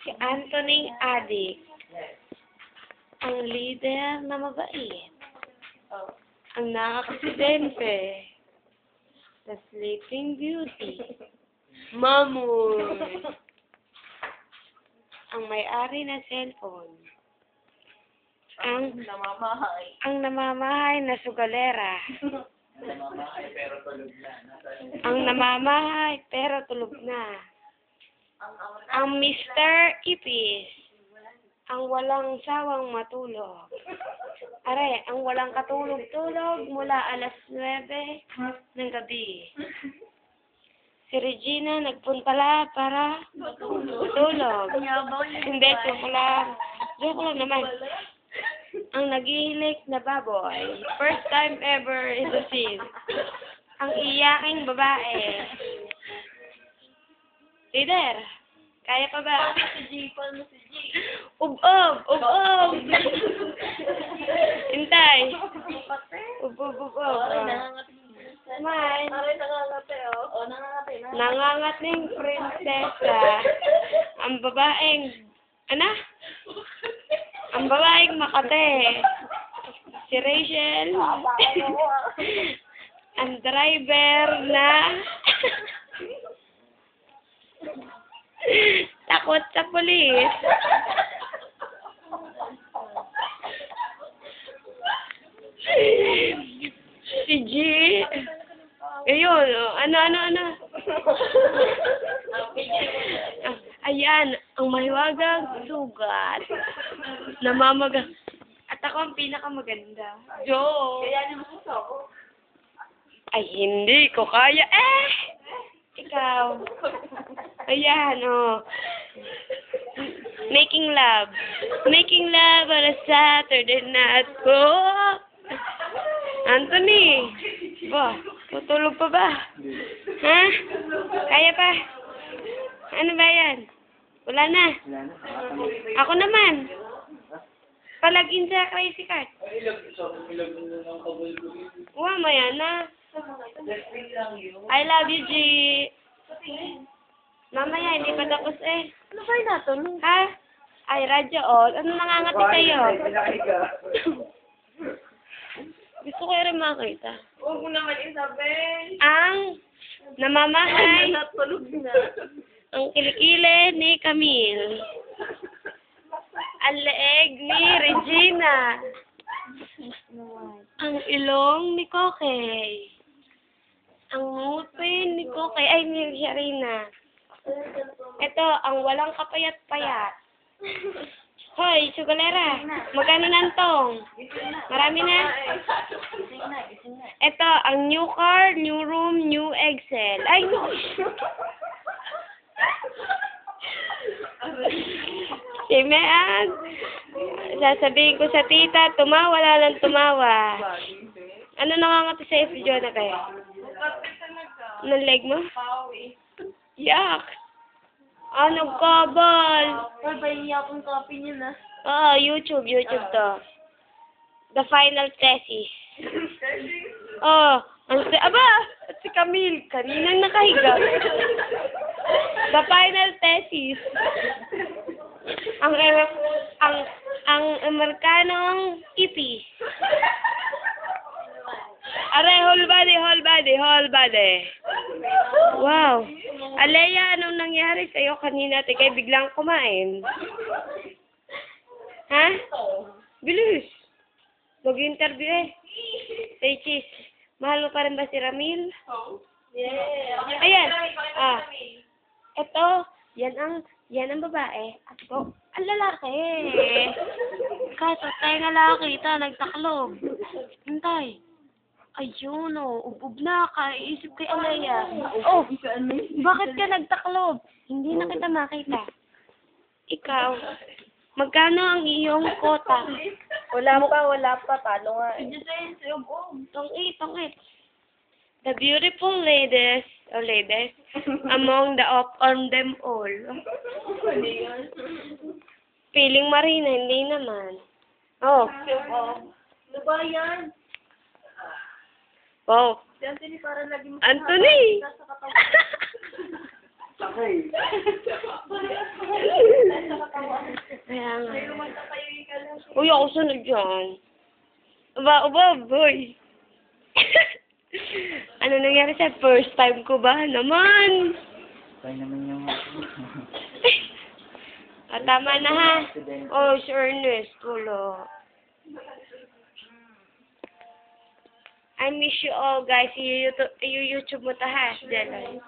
Si Anthony Adik, ang leader na mabait, ang nakaksidente, the Sleeping Beauty, Mamoy, ang may-ari na cellphone, ang namamahay na sugalera, ang namamahay pero tulog na, ang Mr. Ipis, ang walang sawang matulog. Are, ang walang katulog-tulog mula alas 9 ng gabi. Si Regina nagpuntala para matulog. Hindi, joke lang. Joke lang naman. Ang naghihilik na baboy. First time ever in the scene. Ang iyaking babae. Leader, kaya pa ba? Ub-ob! Hintay. Ub-ob. Smile. Nangangating prinsesa. Ang babaeng, ang babaeng Makate. Si Rachel. Ang driver na takot sa pulis. Si G. Ayun, ano? Ayan, ang mahiwagang sugat. Namamaga. At ako ang pinakamaganda. Joke. Ay, hindi ko kaya. Ikaw. Ayan, Making love. Making love on a Saturday night. Oh! Anthony! Ba, tutulog pa ba? Ha? Kaya pa? Ano ba yan? Wala na. Ako naman. Palagin sa crazy card. Maya na. I love you, G. Mamaya, hindi pa tapos eh. Ano ba yung natulog? Ha? Ay, radyo, Ano nangangati sa'yo? Gusto ko rin makita. Huwag mo naman isabihin. Ang namamahay, Natulog na. ang kilikili ni Camille. Ang leeg ni Regina. Ang ilong ni Kokey. Ang ngupin ni Kokey, ay ni Sharina. Ito, ang walang kapayat-payat. Hoy, sugalera, magkano nantong? Marami na? Ito, ang new car, new room, new Excel. Ay, no! Si Meag, sasabihin ko sa tita, tumawa lang tumawa. Ano nangangati sa'yo si Jonathan? Ng leg mo? Yak! Nagkabal! Ay, pahiya akong copy niyo na. Oo, YouTube to. The final thesis. Aba! At si Camille, kaninang nakahiga. The final thesis. Ang Amerikanong ipis. Aray, whole body. Wow. Alea, anong nangyari sa'yo kanina? Kaya biglang kumain. Ha? Bilis. Mag-interview eh. Say cheese. Mahal mo pa rin ba si Ramil? Yeah. Ayan. Ito, yan ang babae. At ito, ang lalaki. Kaso, tayo nga nakakita, nagtaklob. Hintay. Ayun, ubog na, kaiisip kay Alea. Bakit ka nagtaklob? Hindi na kita makita. Ikaw, magkano ang iyong kota? Wala pa. Talo nga eh. Tongit. The beautiful ladies, among the on them all. Piling Marina, hindi naman. Ano ba yan? Wow. Si Anthony parang lagi Anthony! nasa Sakay. Kaya nga. Uy, ako sunod dyan. Aba, boy. Ano nangyari sa first time ko ba? Naman! Kaya naman yung... Tama na ha. Oh, si Ernest. Wala. I miss you all, guys. YouTube mo to ha. Delay.